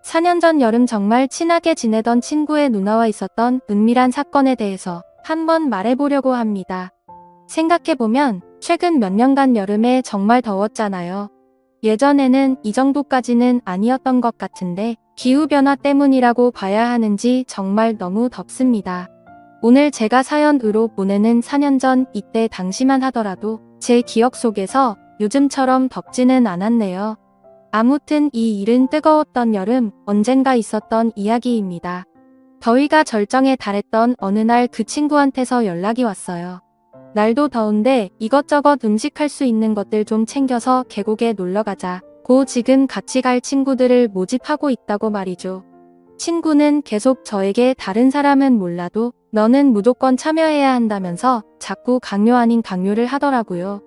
4년 전 여름 정말 친하게 지내던 친구의 누나와 있었던 은밀한 사건에 대해서 한번 말해보려고 합니다. 생각해보면 최근 몇 년간 여름에 정말 더웠잖아요. 예전에는 이 정도까지는 아니었던 것 같은데 기후변화 때문이라고 봐야 하는지 정말 너무 덥습니다. 오늘 제가 사연으로 보내는 4년 전 이때 당시만 하더라도 제 기억 속에서 요즘처럼 덥지는 않았네요. 아무튼 이 일은 뜨거웠던 여름, 언젠가 있었던 이야기입니다. 더위가 절정에 달했던 어느 날 그 친구한테서 연락이 왔어요. 날도 더운데 이것저것 음식할 수 있는 것들 좀 챙겨서 계곡에 놀러가자. 고 지금 같이 갈 친구들을 모집하고 있다고 말이죠. 친구는 계속 저에게 다른 사람은 몰라도 너는 무조건 참여해야 한다면서 자꾸 강요 아닌 강요를 하더라고요.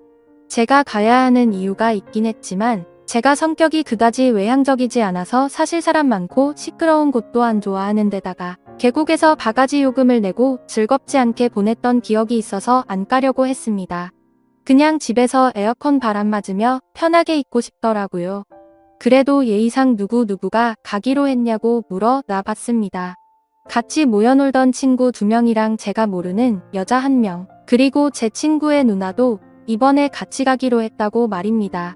제가 가야 하는 이유가 있긴 했지만 제가 성격이 그다지 외향적이지 않아서 사실 사람 많고 시끄러운 곳도 안 좋아하는 데다가 계곡에서 바가지 요금을 내고 즐겁지 않게 보냈던 기억이 있어서 안 가려고 했습니다. 그냥 집에서 에어컨 바람 맞으며 편하게 있고 싶더라고요. 그래도 예의상 누구누구가 가기로 했냐고 물어 놔봤습니다. 같이 모여놀던 친구 2명이랑 제가 모르는 여자 1명, 그리고 제 친구의 누나도 이번에 같이 가기로 했다고 말입니다.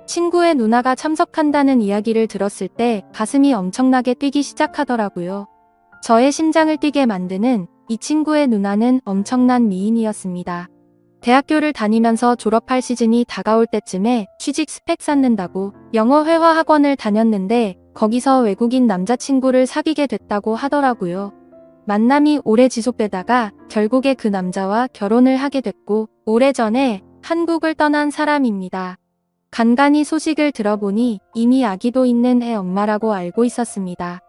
친구의 누나가 참석한다는 이야기를 들었을 때 가슴이 엄청나게 뛰기 시작하더라고요. 저의 심장을 뛰게 만드는 이 친구의 누나는 엄청난 미인이었습니다. 대학교를 다니면서 졸업할 시즌이 다가올 때쯤에 취직 스펙 쌓는다고 영어 회화 학원을 다녔는데 거기서 외국인 남자친구를 사귀게 됐다고 하더라고요. 만남이 오래 지속되다가 결국에 그 남자와 결혼을 하게 됐고 오래전에 한국을 떠난 사람입니다. 간간히 소식을 들어보니 이미 아기도 있는 애 엄마라고 알고 있었습니다.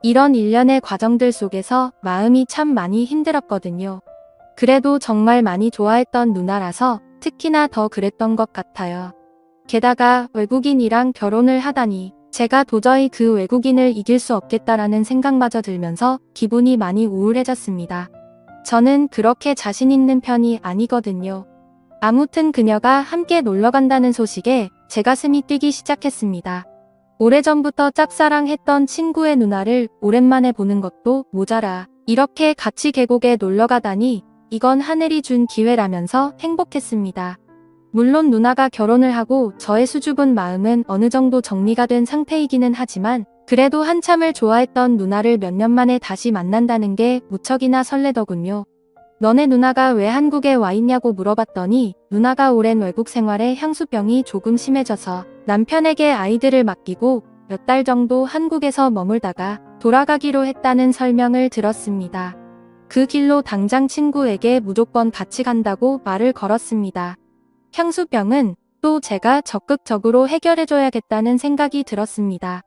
이런 일련의 과정들 속에서 마음이 참 많이 힘들었거든요. 그래도 정말 많이 좋아했던 누나라서 특히나 더 그랬던 것 같아요. 게다가 외국인이랑 결혼을 하다니 제가 도저히 그 외국인을 이길 수 없겠다라는 생각마저 들면서 기분이 많이 우울해졌습니다. 저는 그렇게 자신 있는 편이 아니거든요. 아무튼 그녀가 함께 놀러간다는 소식에 제 가슴이 뛰기 시작했습니다. 오래전부터 짝사랑했던 친구의 누나를 오랜만에 보는 것도 모자라 이렇게 같이 계곡에 놀러가다니 이건 하늘이 준 기회라면서 행복했습니다. 물론 누나가 결혼을 하고 저의 수줍은 마음은 어느 정도 정리가 된 상태이기는 하지만 그래도 한참을 좋아했던 누나를 몇 년 만에 다시 만난다는 게 무척이나 설레더군요. 너네 누나가 왜 한국에 와 있냐고 물어봤더니 누나가 오랜 외국 생활에 향수병이 조금 심해져서 남편에게 아이들을 맡기고 몇 달 정도 한국에서 머물다가 돌아가기로 했다는 설명을 들었습니다. 그 길로 당장 친구에게 무조건 같이 간다고 말을 걸었습니다. 향수병은 또 제가 적극적으로 해결해줘야겠다는 생각이 들었습니다.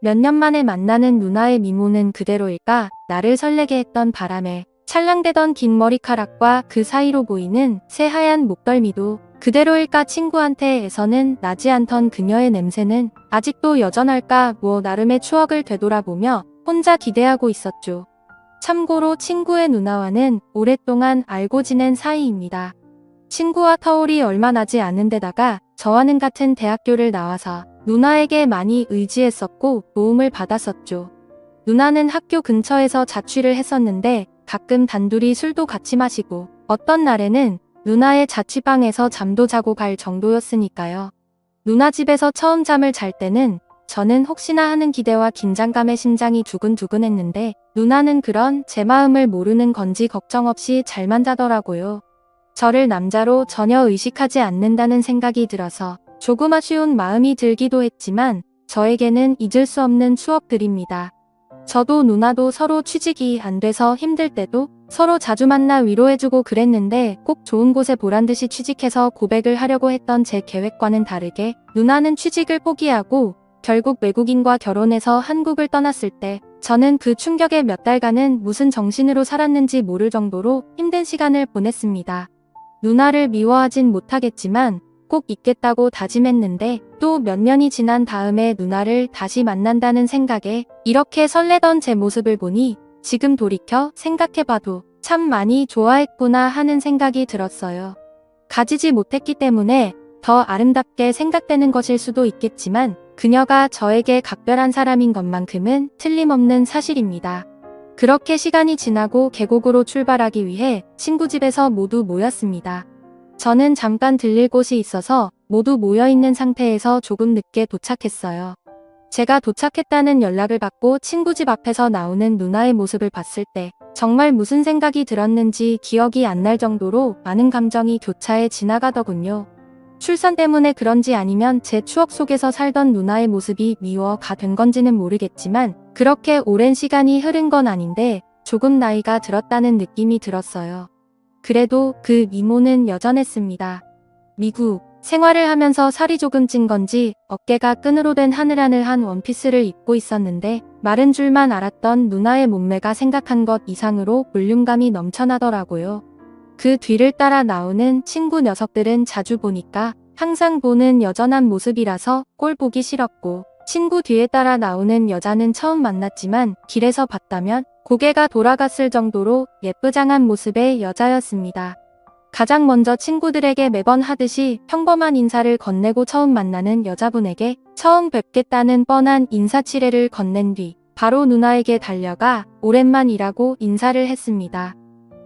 몇 년 만에 만나는 누나의 미모는 그대로일까? 나를 설레게 했던 바람에 찰랑대던 긴 머리카락과 그 사이로 보이는 새하얀 목덜미도 그대로일까? 친구한테에서는 나지 않던 그녀의 냄새는 아직도 여전할까? 나름의 추억을 되돌아보며 혼자 기대하고 있었죠. 참고로 친구의 누나와는 오랫동안 알고 지낸 사이입니다. 친구와 터울이 얼마 나지 않은 데다가 저와는 같은 대학교를 나와서 누나에게 많이 의지했었고 도움을 받았었죠. 누나는 학교 근처에서 자취를 했었는데 가끔 단둘이 술도 같이 마시고 어떤 날에는 누나의 자취방에서 잠도 자고 갈 정도였으니까요. 누나 집에서 처음 잠을 잘 때는 저는 혹시나 하는 기대와 긴장감에 심장이 두근두근했는데 누나는 그런 제 마음을 모르는 건지 걱정 없이 잘만 자더라고요. 저를 남자로 전혀 의식하지 않는다는 생각이 들어서 조금 아쉬운 마음이 들기도 했지만 저에게는 잊을 수 없는 추억들입니다. 저도 누나도 서로 취직이 안 돼서 힘들 때도 서로 자주 만나 위로해주고 그랬는데 꼭 좋은 곳에 보란듯이 취직해서 고백을 하려고 했던 제 계획과는 다르게 누나는 취직을 포기하고 결국 외국인과 결혼해서 한국을 떠났을 때 저는 그 충격에 몇 달간은 무슨 정신으로 살았는지 모를 정도로 힘든 시간을 보냈습니다. 누나를 미워하진 못하겠지만 꼭 있겠다고 다짐했는데 또 몇 년이 지난 다음에 누나를 다시 만난다는 생각에 이렇게 설레던 제 모습을 보니 지금 돌이켜 생각해봐도 참 많이 좋아했구나 하는 생각이 들었어요. 가지지 못했기 때문에 더 아름답게 생각되는 것일 수도 있겠지만 그녀가 저에게 각별한 사람인 것만큼은 틀림없는 사실입니다. 그렇게 시간이 지나고 계곡으로 출발하기 위해 친구 집에서 모두 모였습니다. 저는 잠깐 들릴 곳이 있어서 모두 모여있는 상태에서 조금 늦게 도착했어요. 제가 도착했다는 연락을 받고 친구 집 앞에서 나오는 누나의 모습을 봤을 때 정말 무슨 생각이 들었는지 기억이 안 날 정도로 많은 감정이 교차해 지나가더군요. 출산 때문에 그런지 아니면 제 추억 속에서 살던 누나의 모습이 미워가 된 건지는 모르겠지만 그렇게 오랜 시간이 흐른 건 아닌데 조금 나이가 들었다는 느낌이 들었어요. 그래도 그 미모는 여전했습니다. 미국 생활을 하면서 살이 조금 찐 건지 어깨가 끈으로 된 하늘하늘한 원피스를 입고 있었는데 마른 줄만 알았던 누나의 몸매가 생각한 것 이상으로 볼륨감이 넘쳐나더라고요. 그 뒤를 따라 나오는 친구 녀석들은 자주 보니까 항상 보는 여전한 모습이라서 꼴 보기 싫었고 친구 뒤에 따라 나오는 여자는 처음 만났지만 길에서 봤다면 고개가 돌아갔을 정도로 예쁘장한 모습의 여자였습니다. 가장 먼저 친구들에게 매번 하듯이 평범한 인사를 건네고 처음 만나는 여자분에게 처음 뵙겠다는 뻔한 인사치레를 건넨 뒤 바로 누나에게 달려가 오랜만이라고 인사를 했습니다.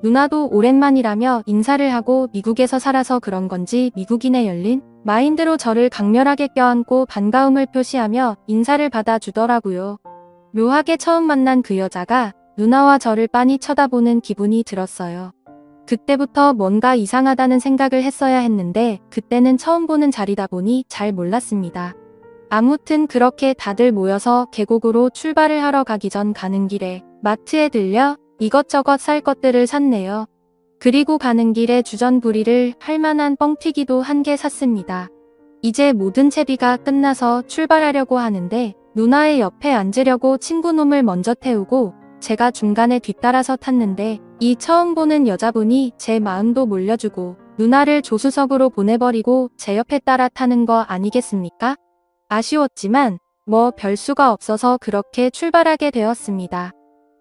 누나도 오랜만이라며 인사를 하고 미국에서 살아서 그런 건지 미국인의 열린 마인드로 저를 강렬하게 껴안고 반가움을 표시하며 인사를 받아주더라고요. 묘하게 처음 만난 그 여자가 누나와 저를 빤히 쳐다보는 기분이 들었어요. 그때부터 뭔가 이상하다는 생각을 했어야 했는데 그때는 처음 보는 자리다 보니 잘 몰랐습니다. 아무튼 그렇게 다들 모여서 계곡으로 출발을 하러 가기 전 가는 길에 마트에 들려 이것저것 살 것들을 샀네요. 그리고 가는 길에 주전부리를 할 만한 뻥튀기도 한 개 샀습니다. 이제 모든 채비가 끝나서 출발하려고 하는데 누나의 옆에 앉으려고 친구놈을 먼저 태우고 제가 중간에 뒤따라서 탔는데 이 처음 보는 여자분이 제 마음도 몰려주고 누나를 조수석으로 보내버리고 제 옆에 따라 타는 거 아니겠습니까? 아쉬웠지만 뭐 별수가 없어서 그렇게 출발하게 되었습니다.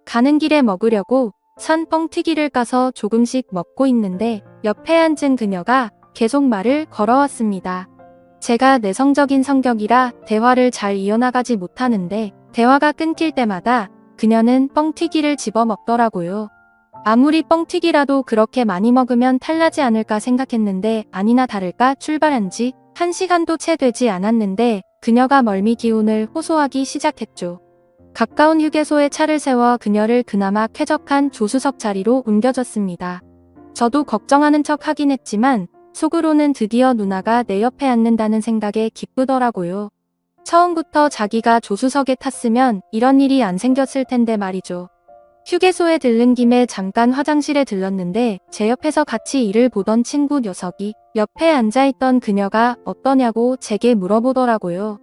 가는 길에 먹으려고 산 뻥튀기를 까서 조금씩 먹고 있는데 옆에 앉은 그녀가 계속 말을 걸어왔습니다. 제가 내성적인 성격이라 대화를 잘 이어나가지 못하는데 대화가 끊길 때마다 그녀는 뻥튀기를 집어 먹더라고요. 아무리 뻥튀기라도 그렇게 많이 먹으면 탈나지 않을까 생각했는데 아니나 다를까 출발한 지 1시간도 채 되지 않았는데 그녀가 멀미 기운을 호소하기 시작했죠. 가까운 휴게소에 차를 세워 그녀를 그나마 쾌적한 조수석 자리로 옮겨줬습니다. 저도 걱정하는 척 하긴 했지만 속으로는 드디어 누나가 내 옆에 앉는다는 생각에 기쁘더라고요. 처음부터 자기가 조수석에 탔으면 이런 일이 안 생겼을 텐데 말이죠. 휴게소에 들른 김에 잠깐 화장실에 들렀는데 제 옆에서 같이 일을 보던 친구 녀석이 옆에 앉아있던 그녀가 어떠냐고 제게 물어보더라고요.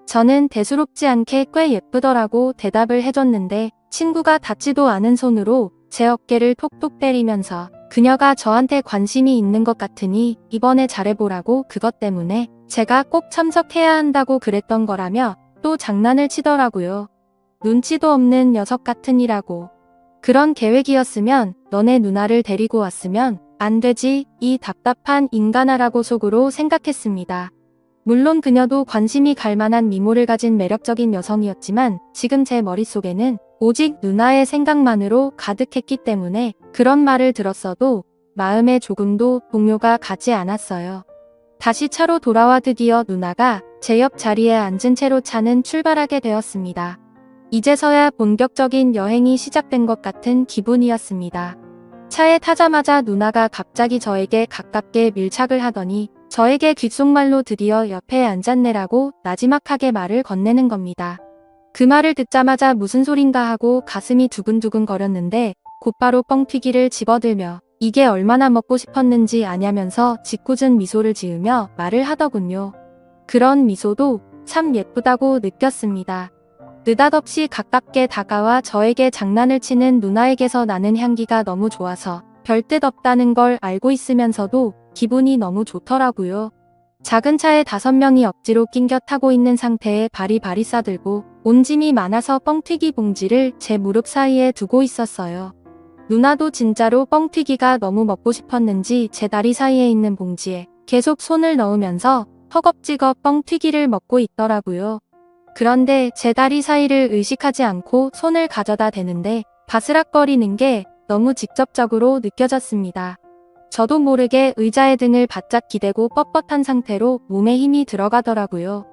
저는 대수롭지 않게 꽤 예쁘더라고 대답을 해줬는데 친구가 닿지도 않은 손으로 제 어깨를 톡톡 때리면서 그녀가 저한테 관심이 있는 것 같으니 이번에 잘해보라고 그것 때문에 제가 꼭 참석해야 한다고 그랬던 거라며 또 장난을 치더라고요. 눈치도 없는 녀석 같으니라고. 그런 계획이었으면 너네 누나를 데리고 왔으면 안 되지 이 답답한 인간아라고 속으로 생각했습니다. 물론 그녀도 관심이 갈 만한 미모를 가진 매력적인 여성이었지만 지금 제 머릿속에는 오직 누나의 생각만으로 가득했기 때문에 그런 말을 들었어도 마음에 조금도 동요가 가지 않았어요. 다시 차로 돌아와 드디어 누나가 제 옆 자리에 앉은 채로 차는 출발하게 되었습니다. 이제서야 본격적인 여행이 시작된 것 같은 기분이었습니다. 차에 타자마자 누나가 갑자기 저에게 가깝게 밀착을 하더니 저에게 귓속말로 드디어 옆에 앉았네라고 나지막하게 말을 건네는 겁니다. 그 말을 듣자마자 무슨 소린가 하고 가슴이 두근두근 거렸는데 곧바로 뻥튀기를 집어들며 이게 얼마나 먹고 싶었는지 아냐면서 짓궂은 미소를 지으며 말을 하더군요. 그런 미소도 참 예쁘다고 느꼈습니다. 느닷없이 가깝게 다가와 저에게 장난을 치는 누나에게서 나는 향기가 너무 좋아서 별뜻 없다는 걸 알고 있으면서도 기분이 너무 좋더라고요. 작은 차에 5명이 억지로 낑겨 타고 있는 상태에 바리바리 싸들고 온 짐이 많아서 뻥튀기 봉지를 제 무릎 사이에 두고 있었어요. 누나도 진짜로 뻥튀기가 너무 먹고 싶었는지 제 다리 사이에 있는 봉지에 계속 손을 넣으면서 허겁지겁 뻥튀기를 먹고 있더라고요. 그런데 제 다리 사이를 의식하지 않고 손을 가져다 대는데 바스락거리는 게 너무 직접적으로 느껴졌습니다. 저도 모르게 의자의 등을 바짝 기대고 뻣뻣한 상태로 몸에 힘이 들어가더라고요.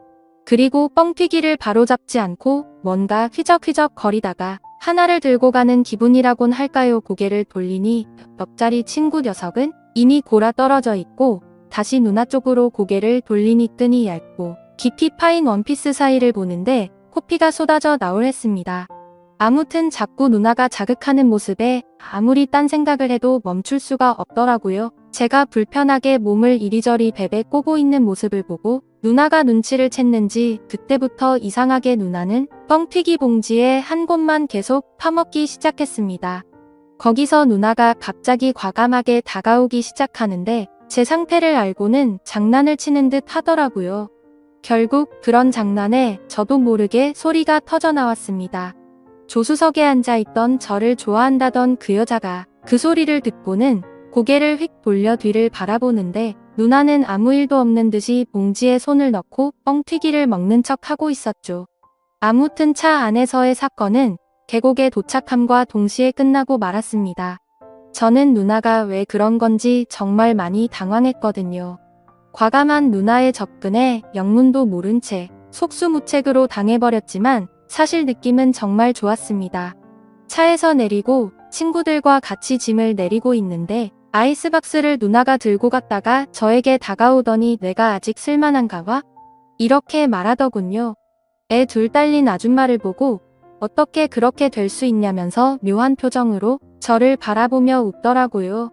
그리고 뻥튀기를 바로잡지 않고 뭔가 휘적휘적 거리다가 하나를 들고 가는 기분이라곤 할까요? 고개를 돌리니 옆자리 친구 녀석은 이미 골아 떨어져 있고 다시 누나 쪽으로 고개를 돌리니 끈이 얇고 깊이 파인 원피스 사이를 보는데 코피가 쏟아져 나올 했습니다. 아무튼 자꾸 누나가 자극하는 모습에 아무리 딴 생각을 해도 멈출 수가 없더라고요. 제가 불편하게 몸을 이리저리 베베 꼬고 있는 모습을 보고 누나가 눈치를 챘는지 그때부터 이상하게 누나는 뻥튀기 봉지에 한 곳만 계속 파먹기 시작했습니다. 거기서 누나가 갑자기 과감하게 다가오기 시작하는데 제 상태를 알고는 장난을 치는 듯 하더라고요. 결국 그런 장난에 저도 모르게 소리가 터져 나왔습니다. 조수석에 앉아있던 저를 좋아한다던 그 여자가 그 소리를 듣고는 고개를 휙 돌려 뒤를 바라보는데 누나는 아무 일도 없는 듯이 봉지에 손을 넣고 뻥튀기를 먹는 척 하고 있었죠. 아무튼 차 안에서의 사건은 계곡에 도착함과 동시에 끝나고 말았습니다. 저는 누나가 왜 그런 건지 정말 많이 당황했거든요. 과감한 누나의 접근에 영문도 모른 채 속수무책으로 당해버렸지만 사실 느낌은 정말 좋았습니다. 차에서 내리고 친구들과 같이 짐을 내리고 있는데 아이스박스를 누나가 들고 갔다가 저에게 다가오더니 내가 아직 쓸만한가 봐? 이렇게 말하더군요. 애 둘 딸린 아줌마를 보고 어떻게 그렇게 될 수 있냐면서 묘한 표정으로 저를 바라보며 웃더라고요.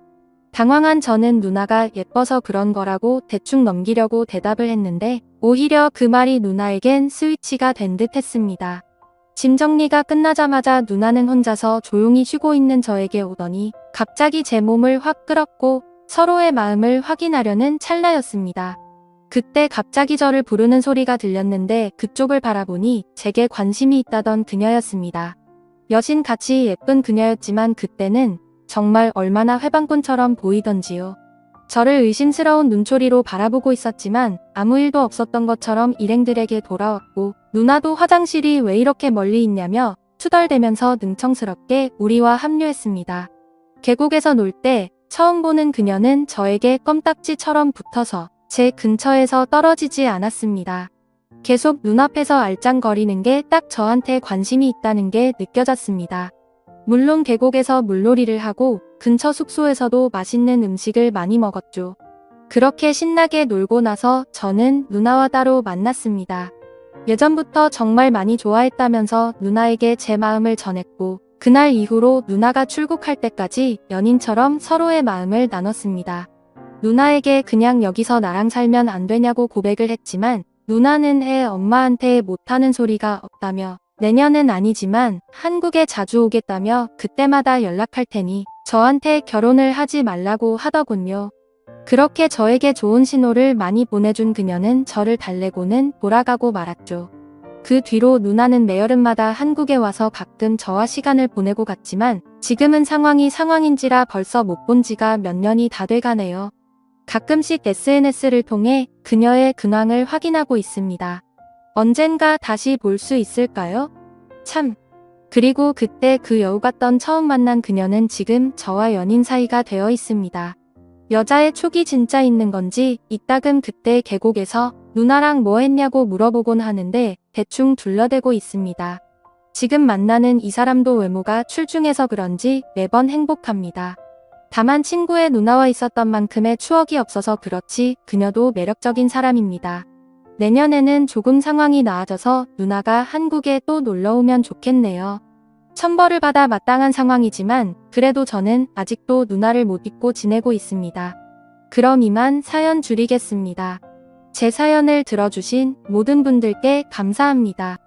당황한 저는 누나가 예뻐서 그런 거라고 대충 넘기려고 대답을 했는데 오히려 그 말이 누나에겐 스위치가 된 듯 했습니다. 짐 정리가 끝나자마자 누나는 혼자서 조용히 쉬고 있는 저에게 오더니 갑자기 제 몸을 확 끌었고 서로의 마음을 확인하려는 찰나였습니다. 그때 갑자기 저를 부르는 소리가 들렸는데 그쪽을 바라보니 제게 관심이 있다던 그녀였습니다. 여신같이 예쁜 그녀였지만 그때는 정말 얼마나 회방꾼처럼 보이던지요. 저를 의심스러운 눈초리로 바라보고 있었지만 아무 일도 없었던 것처럼 일행들에게 돌아왔고 누나도 화장실이 왜 이렇게 멀리 있냐며 투덜대면서 능청스럽게 우리와 합류했습니다. 계곡에서 놀 때 처음 보는 그녀는 저에게 껌딱지처럼 붙어서 제 근처에서 떨어지지 않았습니다. 계속 눈앞에서 알짱거리는 게 딱 저한테 관심이 있다는 게 느껴졌습니다. 물론 계곡에서 물놀이를 하고 근처 숙소에서도 맛있는 음식을 많이 먹었죠. 그렇게 신나게 놀고 나서 저는 누나와 따로 만났습니다. 예전부터 정말 많이 좋아했다면서 누나에게 제 마음을 전했고 그날 이후로 누나가 출국할 때까지 연인처럼 서로의 마음을 나눴습니다. 누나에게 그냥 여기서 나랑 살면 안 되냐고 고백을 했지만 누나는 애 엄마한테 못하는 소리가 없다며 내년은 아니지만 한국에 자주 오겠다며 그때마다 연락할 테니 저한테 결혼을 하지 말라고 하더군요. 그렇게 저에게 좋은 신호를 많이 보내준 그녀는 저를 달래고는 돌아가고 말았죠. 그 뒤로 누나는 매여름마다 한국에 와서 가끔 저와 시간을 보내고 갔지만 지금은 상황인지라 벌써 못 본 지가 몇 년이 다 돼가네요. 가끔씩 SNS를 통해 그녀의 근황을 확인하고 있습니다. 언젠가 다시 볼 수 있을까요? 참. 그리고 그때 그 여우 같던 처음 만난 그녀는 지금 저와 연인 사이가 되어 있습니다. 여자의 촉이 진짜 있는 건지 이따금 그때 계곡에서 누나랑 뭐 했냐고 물어보곤 하는데 대충 둘러대고 있습니다. 지금 만나는 이 사람도 외모가 출중해서 그런지 매번 행복합니다. 다만 친구의 누나와 있었던 만큼의 추억이 없어서 그렇지 그녀도 매력적인 사람입니다. 내년에는 조금 상황이 나아져서 누나가 한국에 또 놀러오면 좋겠네요. 천벌을 받아 마땅한 상황이지만 그래도 저는 아직도 누나를 못 잊고 지내고 있습니다. 그럼 이만 사연 줄이겠습니다. 제 사연을 들어주신 모든 분들께 감사합니다.